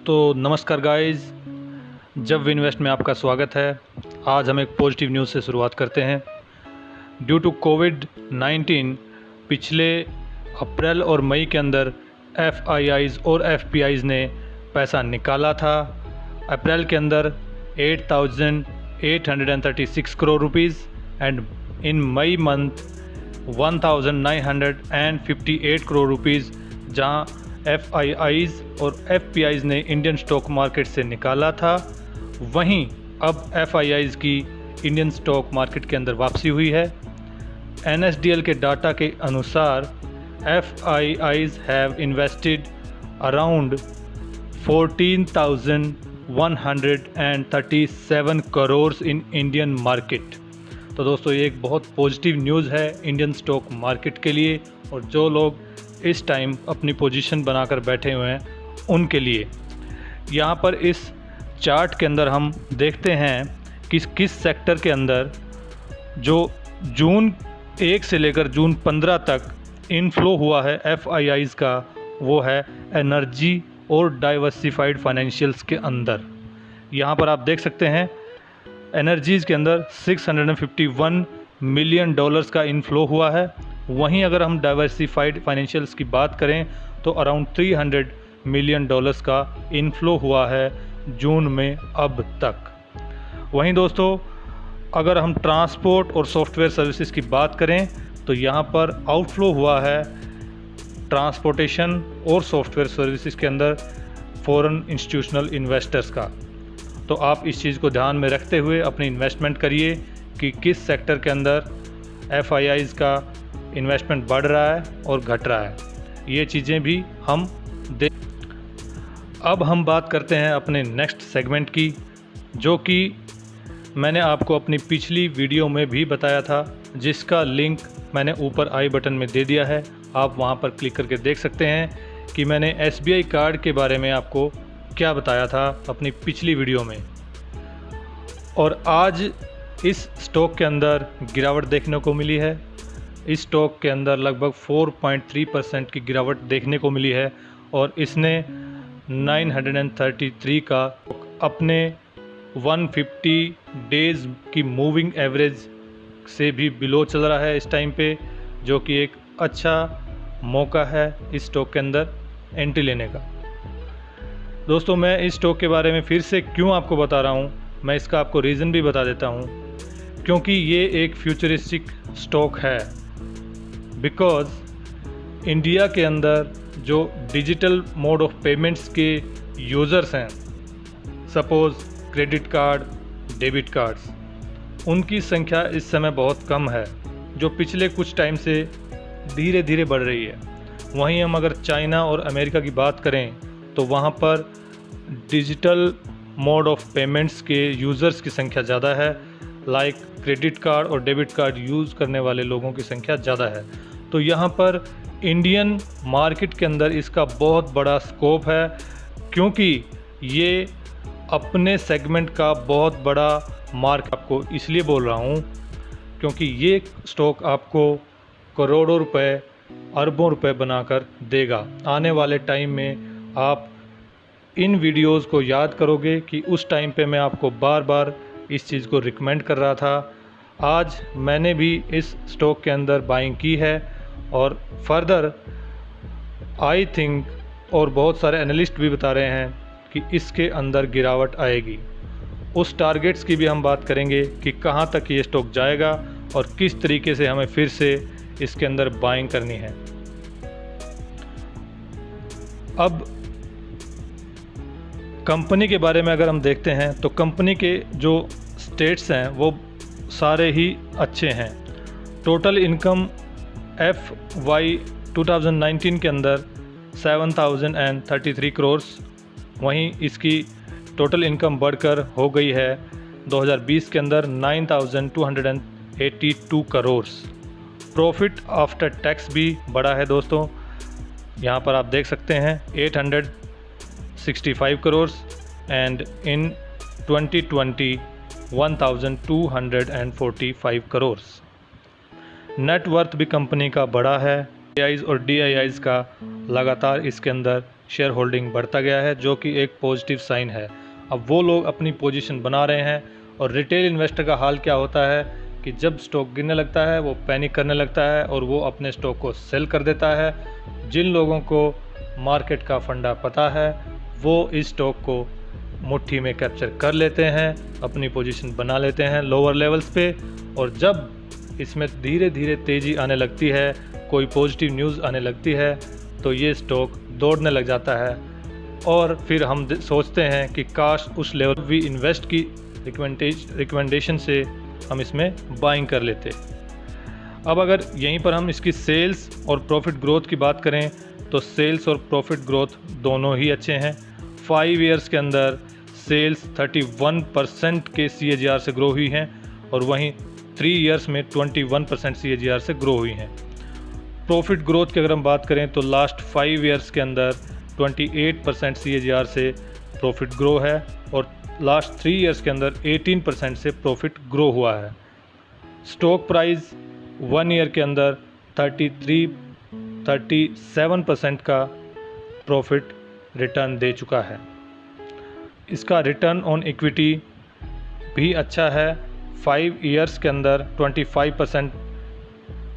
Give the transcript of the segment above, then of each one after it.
तो नमस्कार गाइस, जब वी इन्वेस्ट में आपका स्वागत है। आज हम एक पॉजिटिव न्यूज़ से शुरुआत करते हैं। ड्यू टू कोविड-19 पिछले अप्रैल और मई के अंदर एफआईआईज़ और एफपीआईज़ ने पैसा निकाला था। अप्रैल के अंदर 8,836 crore rupees and in May month 1,958 crore rupees, जहां एफआईआईज़ और एफपीआईज़ ने इंडियन स्टॉक मार्केट से निकाला था। वहीं अब एफआईआईज़ की इंडियन स्टॉक मार्केट के अंदर वापसी हुई है। एनएसडीएल के डाटा के अनुसार FIIs have invested around 14,137 crore in Indian market. तो दोस्तों, ये एक बहुत पॉजिटिव न्यूज़ है इंडियन स्टॉक मार्केट के लिए और जो लोग इस टाइम अपनी पोजीशन बनाकर बैठे हुए हैं उनके लिए। यहाँ पर इस चार्ट के अंदर हम देखते हैं कि किस सेक्टर के अंदर जो जून 1 से लेकर जून 15 तक इनफ्लो हुआ है एफआईआईज़ का, वो है एनर्जी और डाइवर्सिफाइड फाइनेंशियल्स के अंदर। यहाँ पर आप देख सकते हैं एनर्जीज़ के अंदर $651 मिलियन का इनफ्लो हुआ है। वहीं अगर हम डाइवर्सिफाइड फाइनेंशियल्स की बात करें तो अराउंड $300 मिलियन का इनफ्लो हुआ है जून में अब तक। वहीं दोस्तों, अगर हम ट्रांसपोर्ट और सॉफ्टवेयर सर्विसेज की बात करें तो यहाँ पर आउटफ्लो हुआ है ट्रांसपोर्टेशन और सॉफ्टवेयर सर्विसेज के अंदर फॉरेन इंस्टीट्यूशनल इन्वेस्टर्स का। तो आप इस चीज़ को ध्यान में रखते हुए अपनी इन्वेस्टमेंट करिए कि किस सेक्टर के अंदर एफआईआईज़ का इन्वेस्टमेंट बढ़ रहा है और घट रहा है। ये चीज़ें भी हम देख। अब हम बात करते हैं अपने नेक्स्ट सेगमेंट की, जो कि मैंने आपको अपनी पिछली वीडियो में भी बताया था, जिसका लिंक मैंने ऊपर आई बटन में दे दिया है। आप वहां पर क्लिक करके देख सकते हैं कि मैंने एसबीआई कार्ड के बारे में आपको क्या बताया था अपनी पिछली वीडियो में। और आज इस स्टॉक के अंदर गिरावट देखने को मिली है। इस स्टॉक के अंदर लगभग 4.3% की गिरावट देखने को मिली है और इसने 933 का अपने 150 डेज़ की मूविंग एवरेज से भी बिलो चल रहा है इस टाइम पे, जो कि एक अच्छा मौका है इस स्टॉक के अंदर एंट्री लेने का। दोस्तों, मैं इस स्टॉक के बारे में फिर से क्यों आपको बता रहा हूँ, मैं इसका आपको रीज़न भी बता देता हूँ। क्योंकि ये एक फ्यूचरिस्टिक स्टॉक है। बिकॉज़ इंडिया के अंदर जो डिजिटल मोड ऑफ पेमेंट्स के यूज़र्स हैं, suppose credit card, debit cards, उनकी संख्या इस समय बहुत कम है, जो पिछले कुछ टाइम से धीरे धीरे बढ़ रही है। वहीं हम अगर चाइना और अमेरिका की बात करें तो वहाँ पर डिजिटल मोड ऑफ पेमेंट्स के यूज़र्स की संख्या ज़्यादा है, लाइक क्रेडिट कार्ड और डेबिट कार्ड यूज़ करने वाले लोगों की संख्या ज़्यादा है। तो यहाँ पर इंडियन मार्केट के अंदर इसका बहुत बड़ा स्कोप है, क्योंकि ये अपने सेगमेंट का बहुत बड़ा मार्केट। आपको इसलिए बोल रहा हूँ क्योंकि ये स्टॉक आपको करोड़ों रुपए, अरबों रुपए बनाकर देगा। आने वाले टाइम में आप इन वीडियोस को याद करोगे कि उस टाइम पे मैं आपको बार बार इस चीज़ को रिकमेंड कर रहा था। आज मैंने भी इस स्टॉक के अंदर बाइंग की है और फर्दर आई थिंक, और बहुत सारे एनालिस्ट भी बता रहे हैं कि इसके अंदर गिरावट आएगी। उस टारगेट्स की भी हम बात करेंगे कि कहाँ तक ये स्टॉक जाएगा और किस तरीके से हमें फिर से इसके अंदर बाइंग करनी है। अब कंपनी के बारे में अगर हम देखते हैं तो कंपनी के जो स्टेट्स हैं वो सारे ही अच्छे हैं। टोटल इनकम FY 2019 के अंदर 7,033 करोड़, वहीं इसकी टोटल इनकम बढ़कर हो गई है 2020 के अंदर 9,282 करोड़। प्रॉफिट आफ्टर टैक्स भी बढ़ा है दोस्तों, यहाँ पर आप देख सकते हैं 865 crore and in 2020 1,245 crore. Net worth भी कंपनी का बड़ा है। आईज और DIIs का लगातार इसके अंदर शेयर होल्डिंग बढ़ता गया है, जो कि एक पॉजिटिव साइन है। अब वो लोग अपनी पोजीशन बना रहे हैं। और रिटेल इन्वेस्टर का हाल क्या होता है कि जब स्टॉक गिरने लगता है वो पैनिक करने लगता है और वो अपने स्टॉक को सेल कर देता है। जिन लोगों को मार्केट का फंडा पता है वो इस स्टॉक को मुट्ठी में कैप्चर कर लेते हैं, अपनी पोजीशन बना लेते हैं लोअर लेवल्स पे। और जब इसमें धीरे धीरे तेज़ी आने लगती है, कोई पॉजिटिव न्यूज़ आने लगती है, तो ये स्टॉक दौड़ने लग जाता है। और फिर हम सोचते हैं कि काश उस लेवल भी इन्वेस्ट की रिकमेंडेशन से हम इसमें बाइंग कर लेते। अब अगर यहीं पर हम इसकी सेल्स और प्रॉफिट ग्रोथ की बात करें तो सेल्स और प्रॉफिट ग्रोथ दोनों ही अच्छे हैं। 5 इयर्स के अंदर सेल्स 31% के CAGR से ग्रो हुई हैं और वहीं 3 इयर्स में 21% CAGR से ग्रो हुई हैं। प्रॉफिट ग्रोथ की अगर हम बात करें तो लास्ट 5 इयर्स के अंदर 28% CAGR से प्रॉफिट ग्रो है और लास्ट 3 इयर्स के अंदर 18% से प्रॉफिट ग्रो हुआ है। स्टॉक प्राइस 1 ईयर के अंदर 37% का प्रॉफिट रिटर्न दे चुका है। इसका रिटर्न ऑन इक्विटी भी अच्छा है, 5 इयर्स के अंदर 25%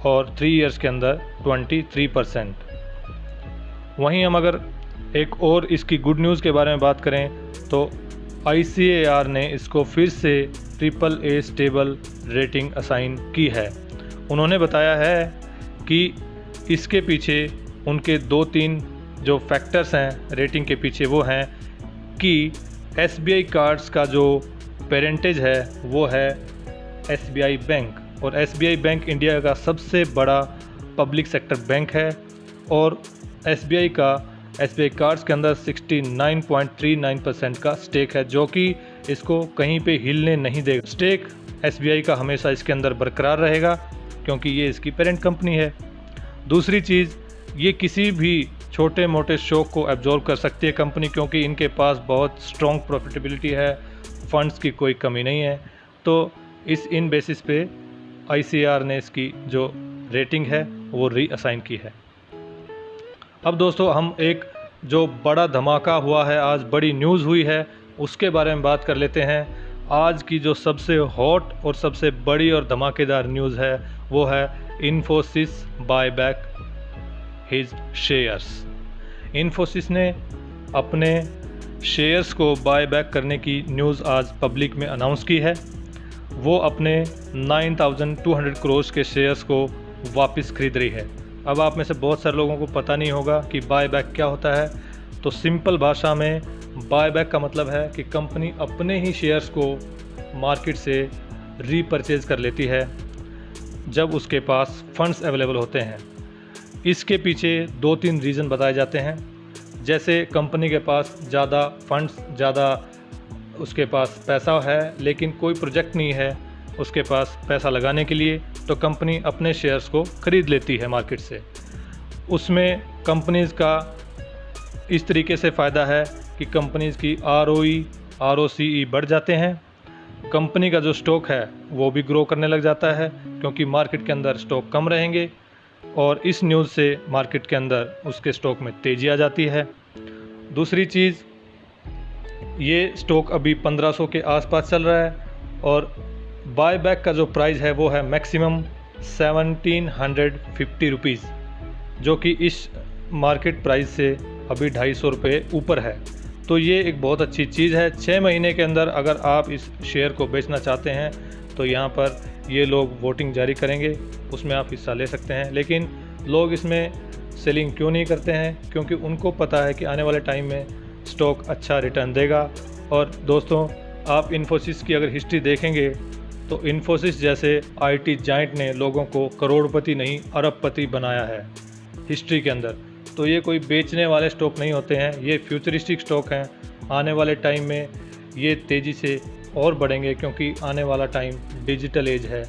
और 3 इयर्स के अंदर 23%। वहीं हम अगर एक और इसकी गुड न्यूज़ के बारे में बात करें तो ICAR ने इसको फिर से AAA स्टेबल रेटिंग असाइन की है। उन्होंने बताया है कि इसके पीछे उनके 2-3 जो फैक्टर्स हैं रेटिंग के पीछे, वो हैं कि SBI कार्ड्स का जो पेरेंटेज है वो है SBI बैंक, और SBI बैंक इंडिया का सबसे बड़ा पब्लिक सेक्टर बैंक है और SBI कार्ड्स के अंदर 69.39% का स्टेक है, जो कि इसको कहीं पे हिलने नहीं देगा। स्टेक SBI का हमेशा इसके अंदर बरकरार रहेगा क्योंकि ये इसकी पेरेंट कंपनी है। दूसरी चीज़, ये किसी भी छोटे मोटे शॉक को एब्जॉर्ब कर सकती है कंपनी, क्योंकि इनके पास बहुत स्ट्रॉन्ग प्रॉफिटेबिलिटी है, फंड्स की कोई कमी नहीं है। तो इन बेसिस पे ICAR ने इसकी जो रेटिंग है वो रीअसाइन की है। अब दोस्तों हम एक जो बड़ा धमाका हुआ है, आज बड़ी न्यूज़ हुई है, उसके बारे में बात कर लेते हैं। आज की जो सबसे हॉट और सबसे बड़ी और धमाकेदार न्यूज़ है वो है Infosys buy back his shares. Infosys ने अपने शेयर्स को बाय बैक करने की न्यूज़ आज पब्लिक में अनाउंस की है। वो अपने 9,200 करोड़ के शेयर्स को वापस खरीद रही है। अब आप में से बहुत सारे लोगों को पता नहीं होगा कि बाय बैक क्या होता है। तो सिंपल भाषा में बाय बैक का मतलब है कि कंपनी अपने ही शेयर्स को मार्केट से रीपरचेज कर लेती है जब उसके पास फंड्स अवेलेबल होते हैं। इसके पीछे 2-3 रीज़न बताए जाते हैं। जैसे कंपनी के पास ज़्यादा फंड्स, ज़्यादा उसके पास पैसा है लेकिन कोई प्रोजेक्ट नहीं है उसके पास पैसा लगाने के लिए, तो कंपनी अपने शेयर्स को ख़रीद लेती है मार्केट से। उसमें कंपनीज़ का इस तरीके से फ़ायदा है कि कंपनीज़ की ROE ROCE बढ़ जाते हैं। कंपनी का जो स्टॉक है वो भी ग्रो करने लग जाता है क्योंकि मार्केट के अंदर स्टॉक कम रहेंगे और इस न्यूज़ से मार्केट के अंदर उसके स्टॉक में तेज़ी आ जाती है। दूसरी चीज़, ये स्टॉक अभी 1500 के आसपास चल रहा है और बाय बैक का जो प्राइस है वो है मैक्सिमम 1750 रुपीज़, जो कि इस मार्केट प्राइस से अभी 250 रुपये ऊपर है। तो ये एक बहुत अच्छी चीज़ है। 6 महीने के अंदर अगर आप इस शेयर को बेचना चाहते हैं तो यहाँ पर ये लोग वोटिंग जारी करेंगे, उसमें आप हिस्सा ले सकते हैं। लेकिन लोग इसमें सेलिंग क्यों नहीं करते हैं? क्योंकि उनको पता है कि आने वाले टाइम में स्टॉक अच्छा रिटर्न देगा। और दोस्तों, आप इन्फोसिस की अगर हिस्ट्री देखेंगे तो इन्फोसिस जैसे IT जाइंट ने लोगों को करोड़पति नहीं अरबपति बनाया है हिस्ट्री के अंदर। तो ये कोई बेचने वाले स्टॉक नहीं होते हैं, ये फ्यूचरिस्टिक स्टॉक हैं। आने वाले टाइम में ये तेज़ी से और बढ़ेंगे क्योंकि आने वाला टाइम डिजिटल एज है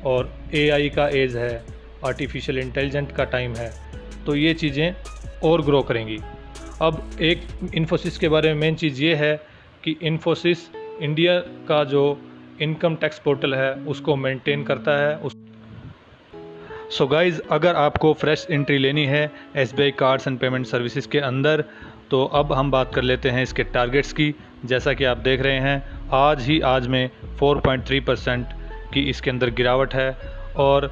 और AI का एज है, आर्टिफिशियल इंटेलिजेंट का टाइम है, तो ये चीज़ें और ग्रो करेंगी। अब एक इन्फोसिस के बारे में मेन चीज़ ये है कि इन्फोसिस इंडिया का जो इनकम टैक्स पोर्टल है उसको मेंटेन करता है। सो गाइज़, अगर आपको फ्रेश एंट्री लेनी है SBI cards and payment services के अंदर तो अब हम बात कर लेते हैं इसके टारगेट्स की। जैसा कि आप देख रहे हैं आज में 4.3% की इसके अंदर गिरावट है और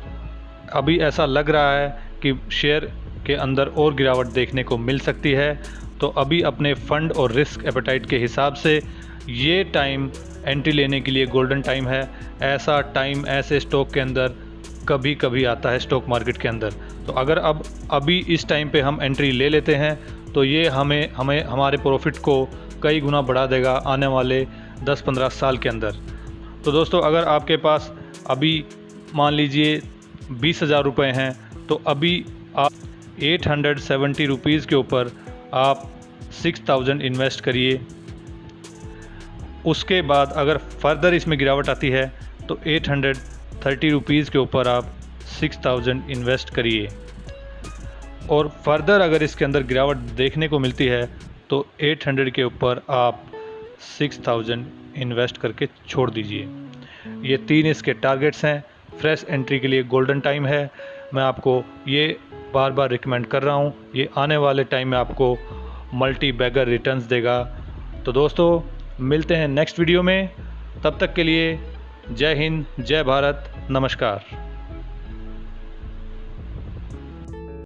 अभी ऐसा लग रहा है कि शेयर के अंदर और गिरावट देखने को मिल सकती है। तो अभी अपने फ़ंड और रिस्क एपेटाइट के हिसाब से ये टाइम एंट्री लेने के लिए गोल्डन टाइम है। ऐसा टाइम ऐसे स्टॉक के अंदर कभी कभी आता है स्टॉक मार्केट के अंदर। तो अगर अभी इस टाइम पे हम एंट्री ले लेते हैं तो ये हमें हमारे प्रॉफिट को कई गुना बढ़ा देगा आने वाले 10-15 साल के अंदर। तो दोस्तों, अगर आपके पास अभी मान लीजिए 20,000 रुपये हैं तो अभी आप 870 रुपीज़ के ऊपर आप 6,000 इन्वेस्ट करिए। उसके बाद अगर फर्दर इसमें गिरावट आती है तो 830 रुपीज़ के ऊपर आप 6,000 इन्वेस्ट करिए और फर्दर अगर इसके अंदर गिरावट देखने को मिलती है तो 800 के ऊपर आप 6,000 इन्वेस्ट करके छोड़ दीजिए। ये 3 इसके टारगेट्स हैं। फ्रेश एंट्री के लिए गोल्डन टाइम है। मैं आपको ये बार बार रिकमेंड कर रहा हूँ। ये आने वाले टाइम में आपको मल्टी बैगर रिटर्न्स देगा। तो दोस्तों, मिलते हैं नेक्स्ट वीडियो में। तब तक के लिए जय हिंद, जय भारत, नमस्कार।